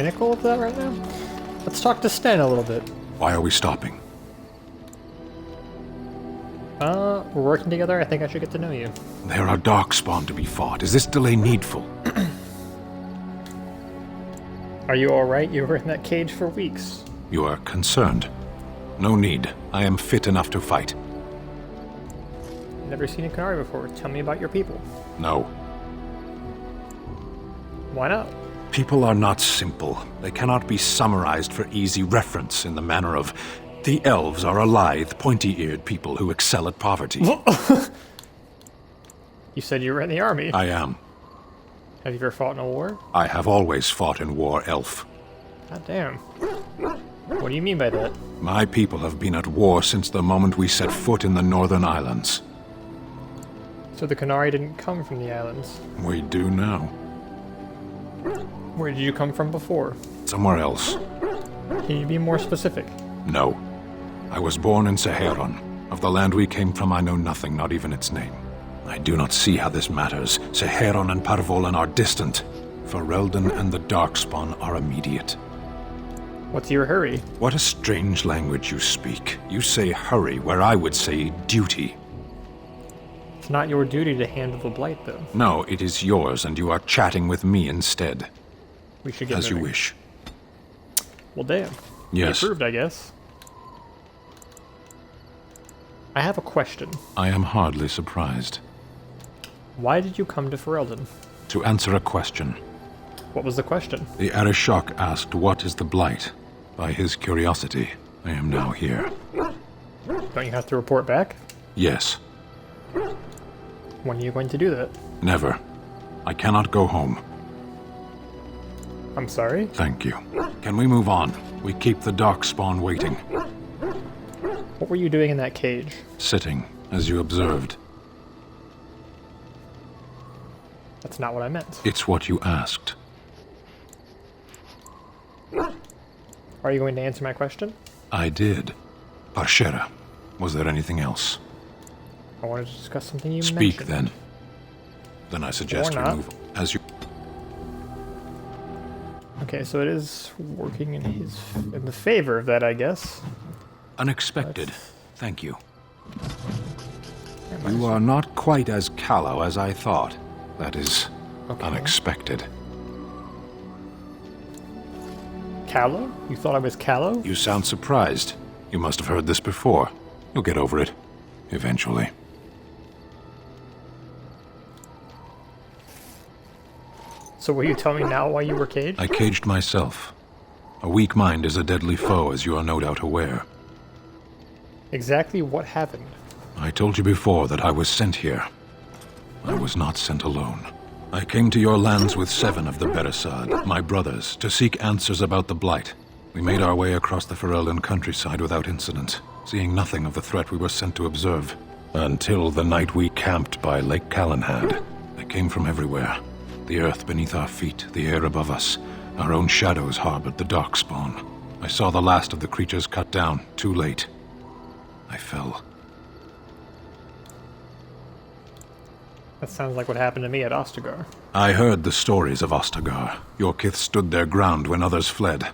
cynical of that right now. Let's talk to Sten a little bit. Why are we stopping? We're working together. I think I should get to know you. There are Darkspawn to be fought. Is this delay needful? Are you alright? You were in that cage for weeks. You are concerned. No need. I am fit enough to fight. Never seen a Qunari before. Tell me about your people. No. Why not? People are not simple. They cannot be summarized for easy reference in the manner of, the elves are a lithe, pointy-eared people who excel at poverty. You said you were in the army. I am. Have you ever fought in a war? I have always fought in war, elf. God damn. What do you mean by that? My people have been at war since the moment we set foot in the Northern Islands. So the Qunari didn't come from the islands. We do now. Where did you come from before? Somewhere else. Can you be more specific? No. I was born in Seheron. Of the land we came from, I know nothing, not even its name. I do not see how this matters. Seheron and Parvolan are distant. Ferelden and the Darkspawn are immediate. What's your hurry? What a strange language you speak. You say hurry, where I would say duty. It's not your duty to handle the blight, though. No, it is yours, and you are chatting with me instead. We should get As you moving. wish. Well, damn. Yes. Approved, I guess. I have a question. I am hardly surprised. Why did you come to Ferelden? To answer a question. What was the question? The Arishok asked what is the blight. By his curiosity, I am now here. Don't you have to report back? Yes. When are you going to do that? Never. I cannot go home. I'm sorry? Thank you. Can we move on? We keep the Darkspawn waiting. What were you doing in that cage? Sitting, as you observed. That's not what I meant. It's what you asked. Are you going to answer my question? I did. Parshera, was there anything else? I wanted to discuss something you Speak, mentioned. then. Then I suggest Or we not. move as you... Okay, so it is working in the favor of that, I guess. Unexpected. Thank you. You are not quite as callow as I thought. That is unexpected. Callow? You thought I was callow? You sound surprised. You must have heard this before. You'll get over it. Eventually. So will you tell me now why you were caged? I caged myself. A weak mind is a deadly foe, as you are no doubt aware. Exactly what happened? I told you before that I was sent here. I was not sent alone. I came to your lands with 7 of the Beresad, my brothers, to seek answers about the Blight. We made our way across the Ferelden countryside without incident, seeing nothing of the threat we were sent to observe. Until the night we camped by Lake Calenhad. They came from everywhere. The earth beneath our feet, the air above us. Our own shadows harbored the Darkspawn. I saw the last of the creatures cut down, too late. I fell. That sounds like what happened to me at Ostagar. I heard the stories of Ostagar. Your kith stood their ground when others fled.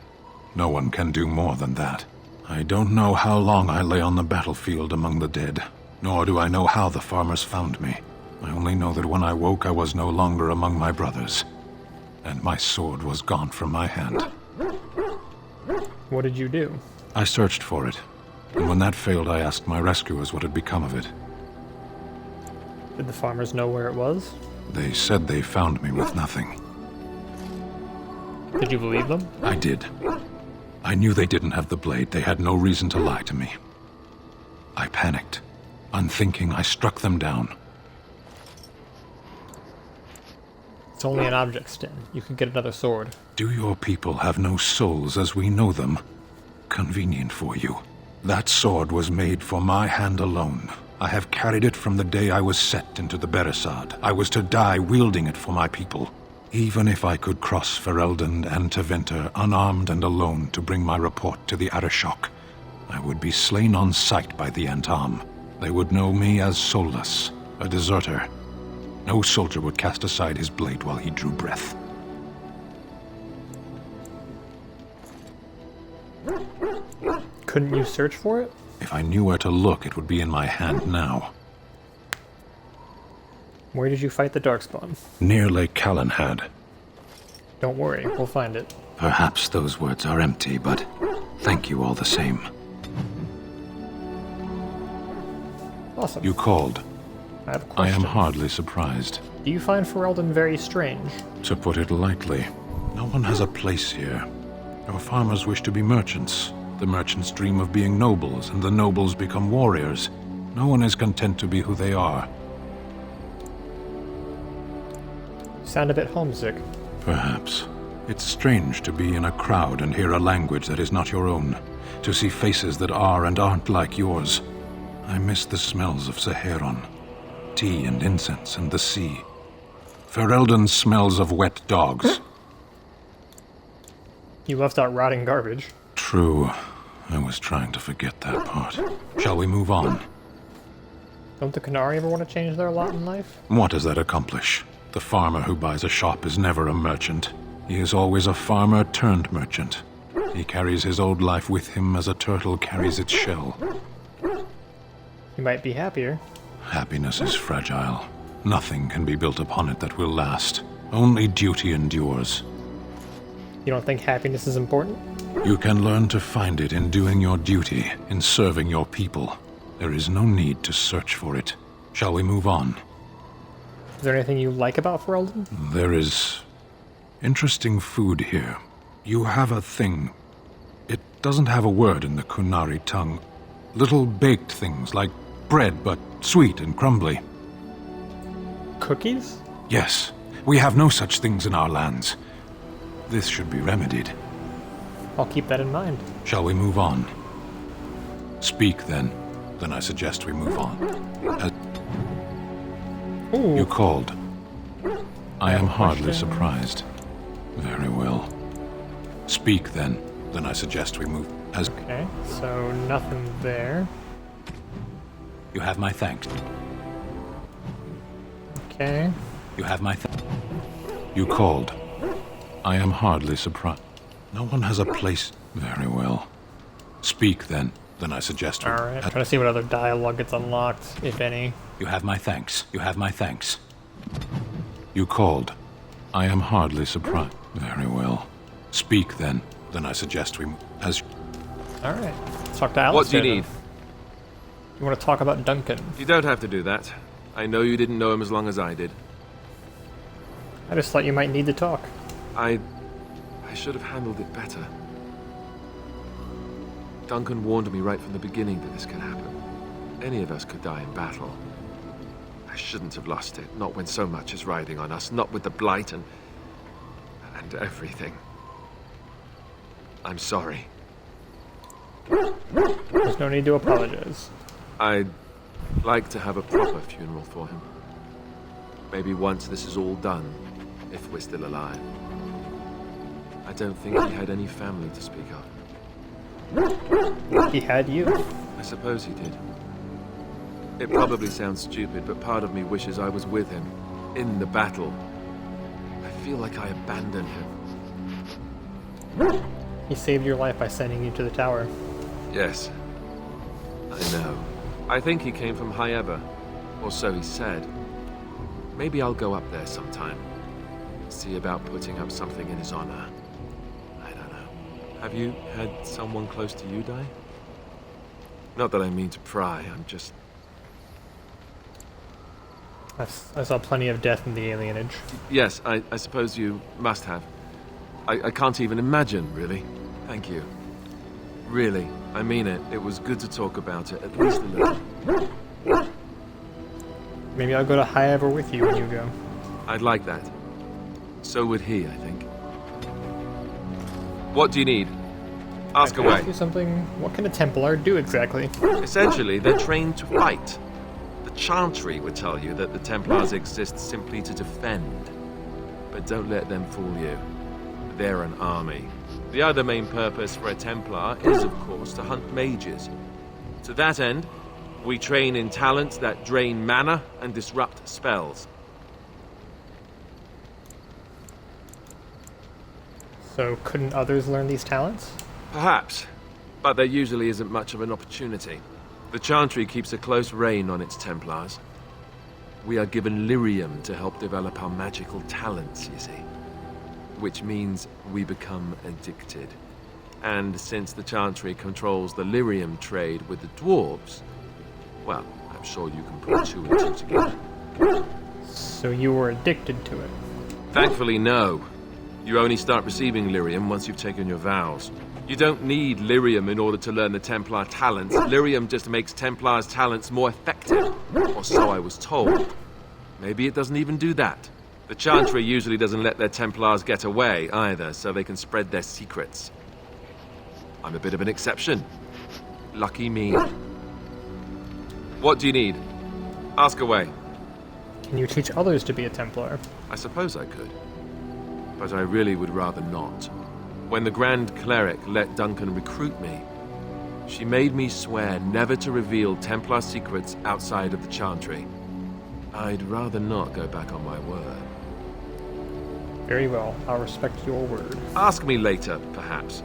No one can do more than that. I don't know how long I lay on the battlefield among the dead, nor do I know how the farmers found me. I only know that when I woke, I was no longer among my brothers, and my sword was gone from my hand. What did you do? I searched for it, and when that failed, I asked my rescuers what had become of it. Did the farmers know where it was? They said they found me with nothing. Did you believe them? I did. I knew they didn't have the blade. They had no reason to lie to me. I panicked. Unthinking, I struck them down. It's only an object, Sten. You could get another sword. Do your people have no souls as we know them? Convenient for you. That sword was made for my hand alone. I have carried it from the day I was set into the Beresad. I was to die wielding it for my people. Even if I could cross Ferelden and Tevinter unarmed and alone to bring my report to the Arishok, I would be slain on sight by the Antam. They would know me as soulless, a deserter. No soldier would cast aside his blade while he drew breath. Couldn't you search for it? If I knew where to look, it would be in my hand now. Where did you fight the Darkspawn? Near Lake Callanhad. Don't worry, we'll find it. Perhaps those words are empty, but thank you all the same. Awesome. You called. I have a I question. am hardly surprised. Do you find Ferelden very strange? To put it lightly, no one has a place here. Our farmers wish to be merchants. The merchants dream of being nobles, and the nobles become warriors. No one is content to be who they are. You sound a bit homesick. Perhaps. It's strange to be in a crowd and hear a language that is not your own. To see faces that are and aren't like yours. I miss the smells of Saheron. Tea and incense and the sea. Ferelden smells of wet dogs. You left out rotting garbage. True. I was trying to forget that part. Shall we move on? Don't the Qunari ever want to change their lot in life? What does that accomplish? The farmer who buys a shop is never a merchant. He is always a farmer turned merchant. He carries his old life with him as a turtle carries its shell. You might be happier. Happiness is fragile. Nothing can be built upon it that will last. Only duty endures. You don't think happiness is important? You can learn to find it in doing your duty, in serving your people. There is no need to search for it. Shall we move on? Is there anything you like about Ferelden? There is interesting food here. You have a thing. It doesn't have a word in the Qunari tongue. Little baked things like bread, but sweet and crumbly. Cookies? Yes, we have no such things in our lands. This should be remedied. I'll keep that in mind. Shall we move on? Speak, then. Then I suggest we move on. Ooh, You called. I am hardly question. surprised. Very well. Speak, then. Then I suggest we move. As okay, so nothing there. you have my thanks. Okay. You have my You called. I am hardly surprised. No one has a place. Very well. Speak, then. Then I suggest we... Alright, trying to see what other dialogue gets unlocked, if any. You have my thanks. You have my thanks. You called. I am hardly surprised. Very well. Speak, then. Then I suggest we... As... Alright, let's talk to Alice. What do you need? You want to talk about Duncan? You don't have to do that. I know you didn't know him as long as I did. I just thought you might need to talk. I should have handled it better. Duncan warned me right from the beginning that this could happen. Any of us could die in battle. I shouldn't have lost it, not when so much is riding on us, not with the Blight and everything. I'm sorry. There's no need to apologize. I'd like to have a proper funeral for him. Maybe once this is all done, if we're still alive. I don't think he had any family to speak of. He had you. I suppose he did. It probably sounds stupid, but part of me wishes I was with him, in the battle. I feel like I abandoned him. He saved your life by sending you to the tower. Yes, I know. I think he came from High Ever, or so he said. Maybe I'll go up there sometime. See about putting up something in his honor. I don't know. Have you had someone close to you die? Not that I mean to pry, I'm just... I saw plenty of death in the alienage. Yes, I suppose you must have. I can't even imagine, really. Thank you. Really, I mean it. It was good to talk about it, at least a little. Maybe I'll go to High Ever with you when you go. I'd like that. So would he, I think. What do you need? Ask Can I away. ask you something? What can a Templar do exactly? Essentially, they're trained to fight. The Chantry would tell you that the Templars exist simply to defend. But don't let them fool you. They're an army. The other main purpose for a Templar is, of course, to hunt mages. To that end, we train in talents that drain mana and disrupt spells. So couldn't others learn these talents? Perhaps, But there usually isn't much of an opportunity. The Chantry keeps a close rein on its Templars. We are given lyrium to help develop our magical talents, you see. Which means we become addicted. And since the Chantry controls the lyrium trade with the dwarves, well, I'm sure you can put two and two together. So you were addicted to it. Thankfully, no. You only start receiving lyrium once you've taken your vows. You don't need lyrium in order to learn the Templar talents. Lyrium just makes Templars' talents more effective. Or so I was told. Maybe it doesn't even do that. The Chantry usually doesn't let their Templars get away either, so they can spread their secrets. I'm a bit of an exception. Lucky me. What do you need? Ask away. Can you teach others to be a Templar? I suppose I could. But I really would rather not. When the Grand Cleric let Duncan recruit me, she made me swear never to reveal Templar secrets outside of the Chantry. I'd rather not go back on my word. Very well. I'll respect your word. Ask me later, perhaps.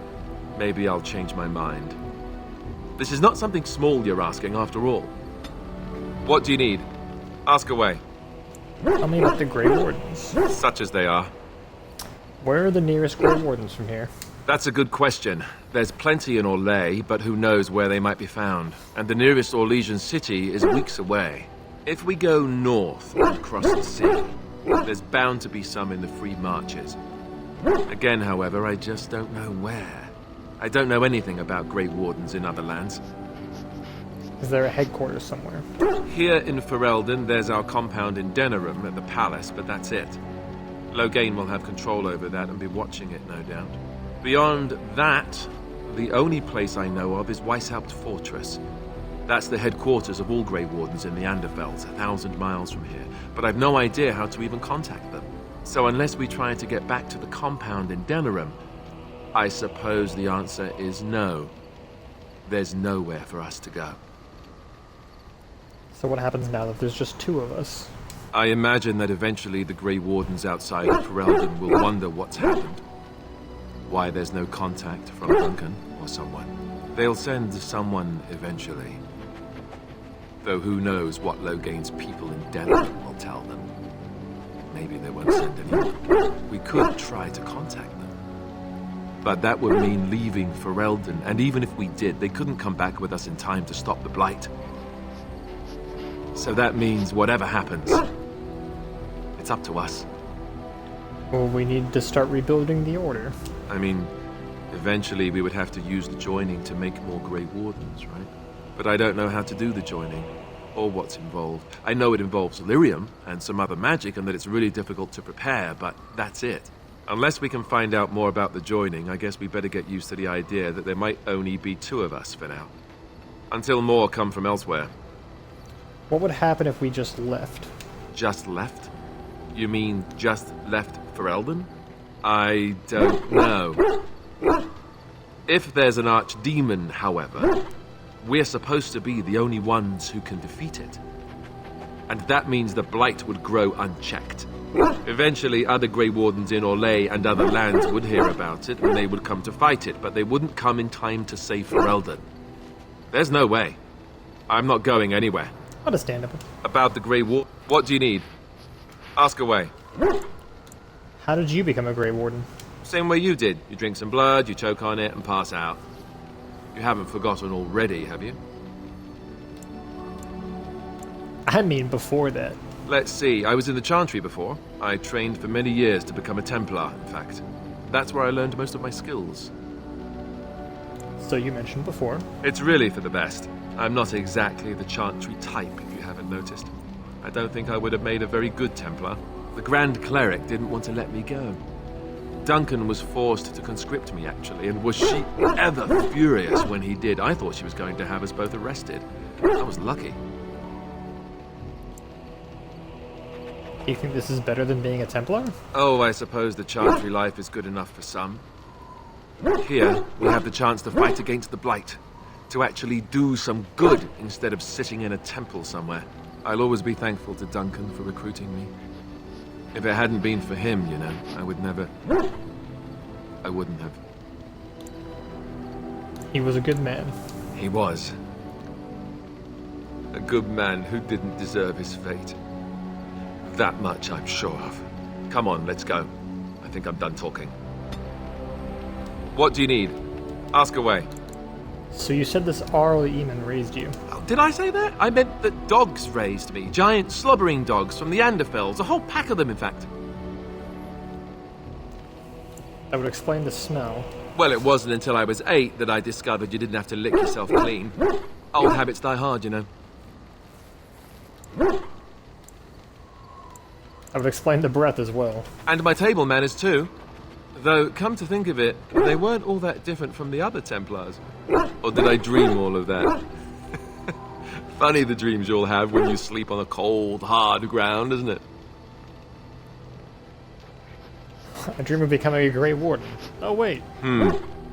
Maybe I'll change my mind. This is not something small you're asking, after all. What do you need? Ask away. Tell me about the Grey Wardens. Such as they are. Where are the nearest Grey Wardens from here? That's a good question. There's plenty in Orlais, but who knows where they might be found. And the nearest Orlesian city is weeks away. If we go north and cross the sea, there's bound to be some in the Free Marches. Again, however, I just don't know where. I don't know anything about Grey Wardens in other lands. Is there a headquarters somewhere? Here in Ferelden, there's our compound in Denerim at the palace, but that's it. Loghain will have control over that and be watching it, no doubt. Beyond that, the only place I know of is Weishaupt Fortress. That's the headquarters of all Grey Wardens in the Anderfelds, 1,000 miles from here. But I've no idea how to even contact them. So unless we try to get back to the compound in Denerim, I suppose the answer is no. There's nowhere for us to go. So what happens now that there's just two of us? I imagine that eventually the Grey Wardens outside of Ferelden will wonder what's happened. Why there's no contact from Duncan or someone. They'll send someone eventually. Though who knows what Loghain's people in Denerim will tell them. Maybe they won't send anyone. We could try to contact them. But that would mean leaving Ferelden, and even if we did, they couldn't come back with us in time to stop the Blight. So that means whatever happens, it's up to us. Well, we need to start rebuilding the Order. I mean, eventually we would have to use the joining to make more Grey Wardens, right? But I don't know how to do the joining, or what's involved. I know it involves lyrium and some other magic, and that it's really difficult to prepare, but that's it. Unless we can find out more about the joining, I guess we better get used to the idea that there might only be two of us for now. Until more come from elsewhere. What would happen if we just left? Just left? You mean just left Ferelden? I don't know. If there's an archdemon, however, we're supposed to be the only ones who can defeat it. And that means the Blight would grow unchecked. Eventually, other Grey Wardens in Orlais and other lands would hear about it, and they would come to fight it, but they wouldn't come in time to save Ferelden. There's no way. I'm not going anywhere. Understandable. About the Grey Ward, what do you need? Ask away. How did you become a Grey Warden? Same way you did. You drink some blood, you choke on it, and pass out. You haven't forgotten already, have you? I mean, before that. Let's see, I was in the Chantry before. I trained for many years to become a Templar, in fact. That's where I learned most of my skills. So you mentioned before. It's really for the best. I'm not exactly the Chantry type, if you haven't noticed. I don't think I would have made a very good Templar. The Grand Cleric didn't want to let me go. Duncan was forced to conscript me, actually, and was she ever furious when he did. I thought she was going to have us both arrested. I was lucky. Do you think this is better than being a Templar? Oh, I suppose the Chantry life is good enough for some. Here, we have the chance to fight against the Blight. To actually do some good instead of sitting in a temple somewhere. I'll always be thankful to Duncan for recruiting me. If it hadn't been for him, you know, I wouldn't have. He was a good man. He was. A good man who didn't deserve his fate. That much I'm sure of. Come on, let's go. I think I'm done talking. What do you need? Ask away. So you said this Arl Eamon raised you. Oh, did I say that? I meant that dogs raised me. Giant slobbering dogs from the Anderfels. A whole pack of them, in fact. That would explain the smell. Well, it wasn't until I was 8 that I discovered you didn't have to lick yourself clean. Old habits die hard, you know. That would explain the breath as well. And my table manners, too. Though, come to think of it, they weren't all that different from the other Templars. Or did I dream all of that? Funny the dreams you'll have when you sleep on a cold, hard ground, isn't it? I dream of becoming a Grey Warden. Oh, wait.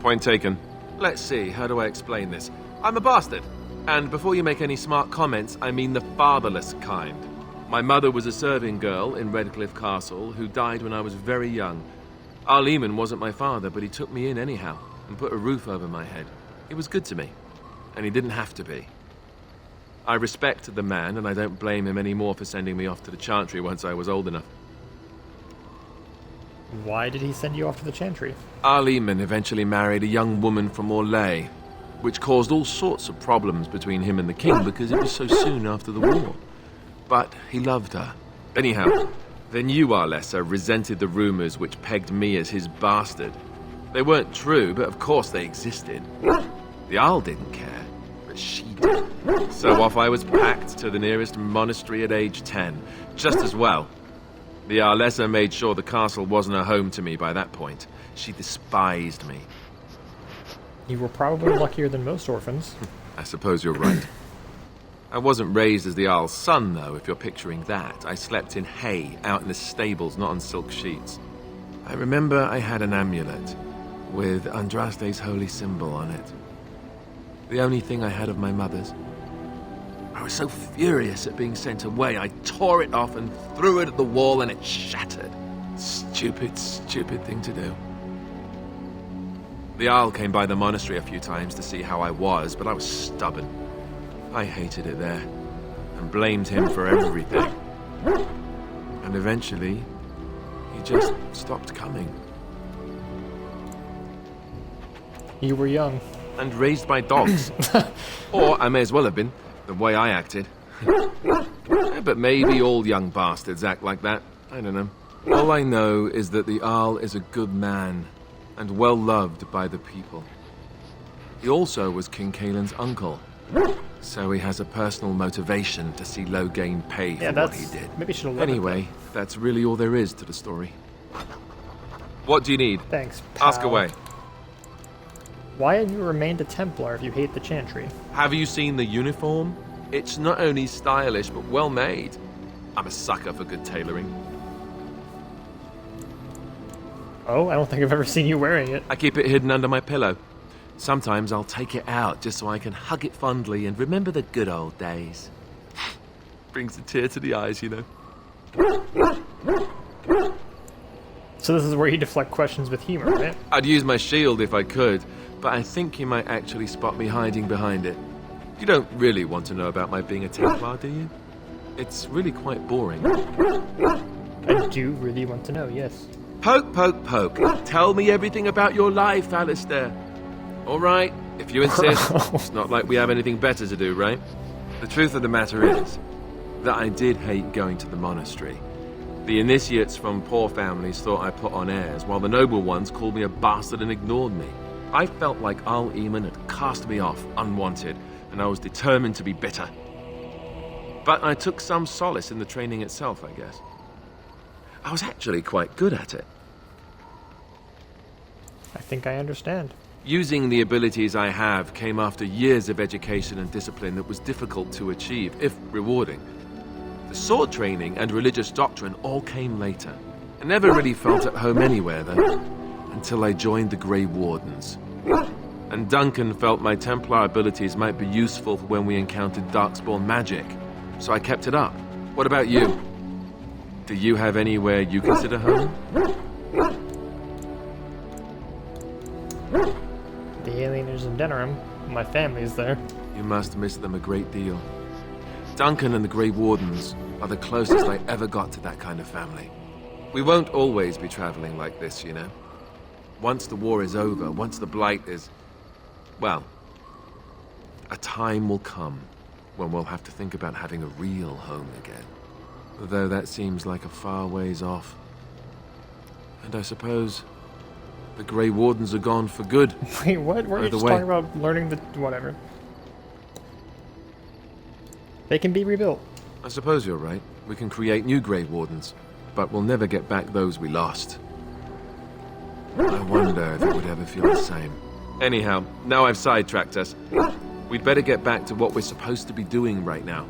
Point taken. Let's see, how do I explain this? I'm a bastard. And before you make any smart comments, I mean the fatherless kind. My mother was a serving girl in Redcliffe Castle who died when I was very young. Arl Eamon wasn't my father, but he took me in anyhow and put a roof over my head. He was good to me, and he didn't have to be. I respect the man, and I don't blame him anymore for sending me off to the Chantry once I was old enough. Why did he send you off to the Chantry? Arl Eamon eventually married a young woman from Orlais, which caused all sorts of problems between him and the king because it was so soon after the war. But he loved her. Anyhow, then you, Arlessa, resented the rumors which pegged me as his bastard. They weren't true, but of course they existed. The Arl didn't care, but she did. So off I was packed to the nearest monastery at age 10, just as well. The Arlessa made sure the castle wasn't a home to me by that point. She despised me. You were probably luckier than most orphans. I suppose you're right. I wasn't raised as the Arl's son, though, if you're picturing that. I slept in hay, out in the stables, not on silk sheets. I remember I had an amulet with Andraste's holy symbol on it. The only thing I had of my mother's. I was so furious at being sent away, I tore it off and threw it at the wall and it shattered. Stupid, stupid thing to do. The Arl came by the monastery a few times to see how I was, but I was stubborn. I hated it there, and blamed him for everything. And eventually, he just stopped coming. You were young. And raised by dogs. Or I may as well have been, the way I acted. But maybe all young bastards act like that. I don't know. All I know is that the Arl is a good man, and well loved by the people. He also was King Caelan's uncle. So he has a personal motivation to see Loghain pay for what he did. Maybe should have Anyway, that's really all there is to the story. What do you need? Thanks, pal. Ask away. Why have you remained a Templar if you hate the Chantry? Have you seen the uniform? It's not only stylish, but well made. I'm a sucker for good tailoring. Oh, I don't think I've ever seen you wearing it. I keep it hidden under my pillow. Sometimes I'll take it out just so I can hug it fondly and remember the good old days. Brings a tear to the eyes, you know. So this is where you deflect questions with humor, right? I'd use my shield if I could, but I think you might actually spot me hiding behind it. You don't really want to know about my being a Templar, do you? It's really quite boring. I do really want to know, yes. Poke, poke, poke. Tell me everything about your life, Alistair. All right, if you insist. It's not like we have anything better to do, right? The truth of the matter is that I did hate going to the monastery. The initiates from poor families thought I put on airs, while the noble ones called me a bastard and ignored me. I felt like Arl Eamon had cast me off, unwanted, and I was determined to be bitter. But I took some solace in the training itself, I guess. I was actually quite good at it. I think I understand. Using the abilities I have came after years of education and discipline that was difficult to achieve, if rewarding. The sword training and religious doctrine all came later. I never really felt at home anywhere, though, until I joined the Grey Wardens. And Duncan felt my Templar abilities might be useful for when we encountered Darkspawn magic, so I kept it up. What about you? Do you have anywhere you consider home? The alieners in Denerim. My family's there. You must miss them a great deal. Duncan and the Grey Wardens are the closest I ever got to that kind of family. We won't always be traveling like this, you know. Once the war is over, once the Blight is... well, a time will come when we'll have to think about having a real home again. Though that seems like a far ways off. And I suppose the Grey Wardens are gone for good. Wait, what? We're By the just way- talking about learning the... whatever. They can be rebuilt. I suppose you're right. We can create new Grey Wardens, but we'll never get back those we lost. I wonder if it would ever feel the same. Anyhow, now I've sidetracked us. We'd better get back to what we're supposed to be doing right now.